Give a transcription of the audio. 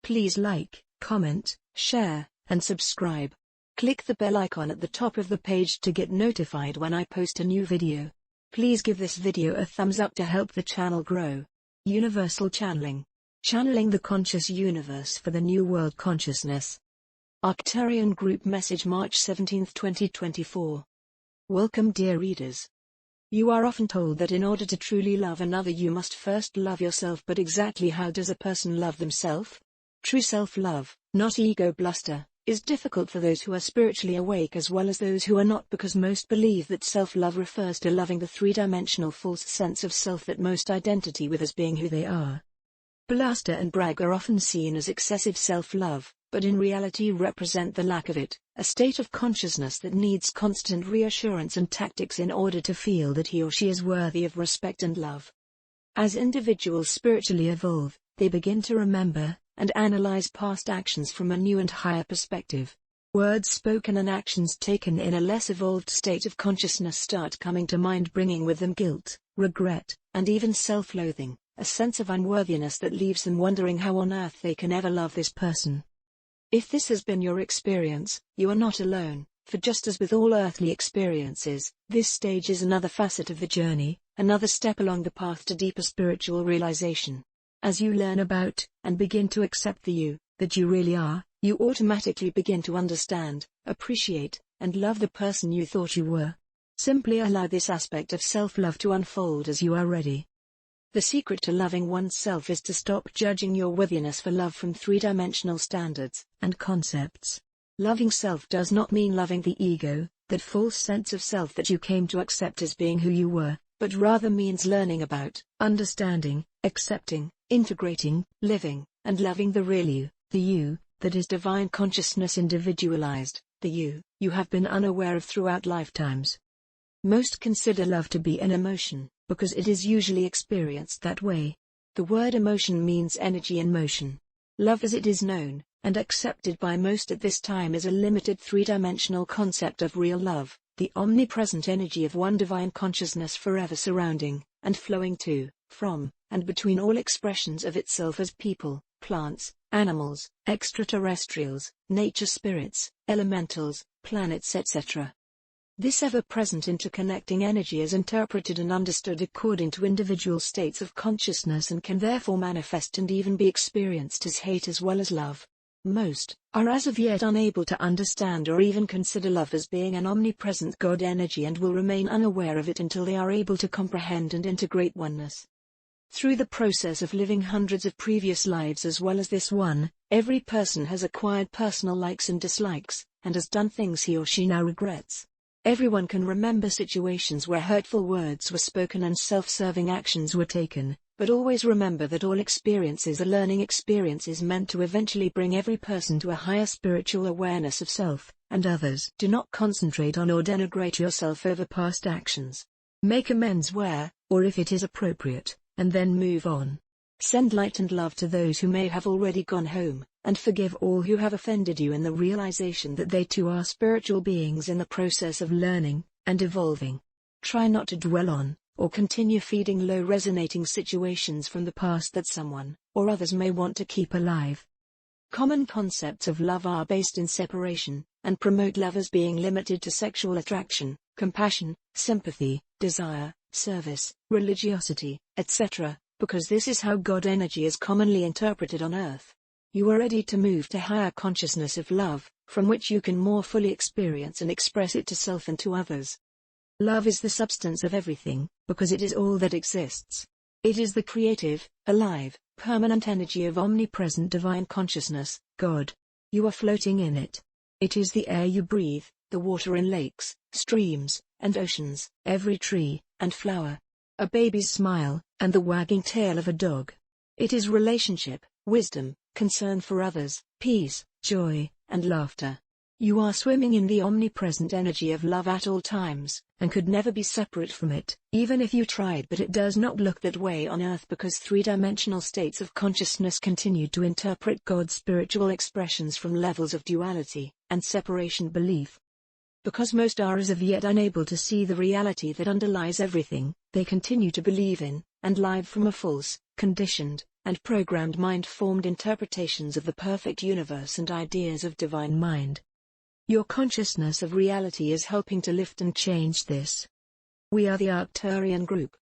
Please like, comment, share, and subscribe. Click the bell icon at the top of the page to get notified when I post a new video. Please give this video a thumbs up to help the channel grow. Universal Channeling. Channeling the conscious universe for the new world consciousness. Arcturian Group Message March 17, 2024. Welcome dear readers. You are often told that in order to truly love another you must first love yourself, but exactly how does a person love themselves? True self-love, not ego bluster, is difficult for those who are spiritually awake as well as those who are not, because most believe that self-love refers to loving the three-dimensional false sense of self that most identity with as being who they are. Bluster and brag are often seen as excessive self-love, but in reality represent the lack of it, a state of consciousness that needs constant reassurance and tactics in order to feel that he or she is worthy of respect and love. As individuals spiritually evolve, they begin to remember and analyze past actions from a new and higher perspective. Words spoken and actions taken in a less evolved state of consciousness start coming to mind, bringing with them guilt, regret, and even self-loathing, a sense of unworthiness that leaves them wondering how on earth they can ever love this person. If this has been your experience, you are not alone, for just as with all earthly experiences, this stage is another facet of the journey, another step along the path to deeper spiritual realization. As you learn about, and begin to accept the you, that you really are, you automatically begin to understand, appreciate, and love the person you thought you were. Simply allow this aspect of self-love to unfold as you are ready. The secret to loving oneself is to stop judging your worthiness for love from three-dimensional standards and concepts. Loving self does not mean loving the ego, that false sense of self that you came to accept as being who you were, but rather means learning about, understanding, accepting, integrating, living, and loving the real you, the you, that is divine consciousness individualized, the you have been unaware of throughout lifetimes. Most consider love to be an emotion, because it is usually experienced that way. The word emotion means energy in motion. Love as it is known, and accepted by most at this time, is a limited three-dimensional concept of real love, the omnipresent energy of one divine consciousness forever surrounding, and flowing to, from, and between all expressions of itself as people, plants, animals, extraterrestrials, nature spirits, elementals, planets etc. This ever-present interconnecting energy is interpreted and understood according to individual states of consciousness and can therefore manifest and even be experienced as hate as well as love. Most are as of yet unable to understand or even consider love as being an omnipresent God energy and will remain unaware of it until they are able to comprehend and integrate oneness. Through the process of living hundreds of previous lives as well as this one, every person has acquired personal likes and dislikes, and has done things he or she now regrets. Everyone can remember situations where hurtful words were spoken and self-serving actions were taken, but always remember that all experiences are learning experiences meant to eventually bring every person to a higher spiritual awareness of self and others. Do not concentrate on or denigrate yourself over past actions. Make amends where, or if it is appropriate, and then move on. Send light and love to those who may have already gone home, and forgive all who have offended you in the realization that they too are spiritual beings in the process of learning and evolving. Try not to dwell on, or continue feeding low-resonating situations from the past that someone, or others may want to keep alive. Common concepts of love are based in separation, and promote love as being limited to sexual attraction, compassion, sympathy, desire, service, religiosity, etc., because this is how God energy is commonly interpreted on earth. You are ready to move to higher consciousness of love, from which you can more fully experience and express it to self and to others. Love is the substance of everything, because it is all that exists. It is the creative, alive, permanent energy of omnipresent divine consciousness, God. You are floating in it. It is the air you breathe, the water in lakes, streams, and oceans, every tree and flower, a baby's smile, and the wagging tail of a dog. It is relationship, wisdom, concern for others, peace, joy, and laughter. You are swimming in the omnipresent energy of love at all times, and could never be separate from it, even if you tried, but it does not look that way on earth because three-dimensional states of consciousness continue to interpret God's spiritual expressions from levels of duality and separation belief. Because most are as of yet unable to see the reality that underlies everything, they continue to believe in, and live from a false, conditioned, and programmed mind-formed interpretations of the perfect universe and ideas of divine mind. Your consciousness of reality is helping to lift and change this. We are the Arcturian group.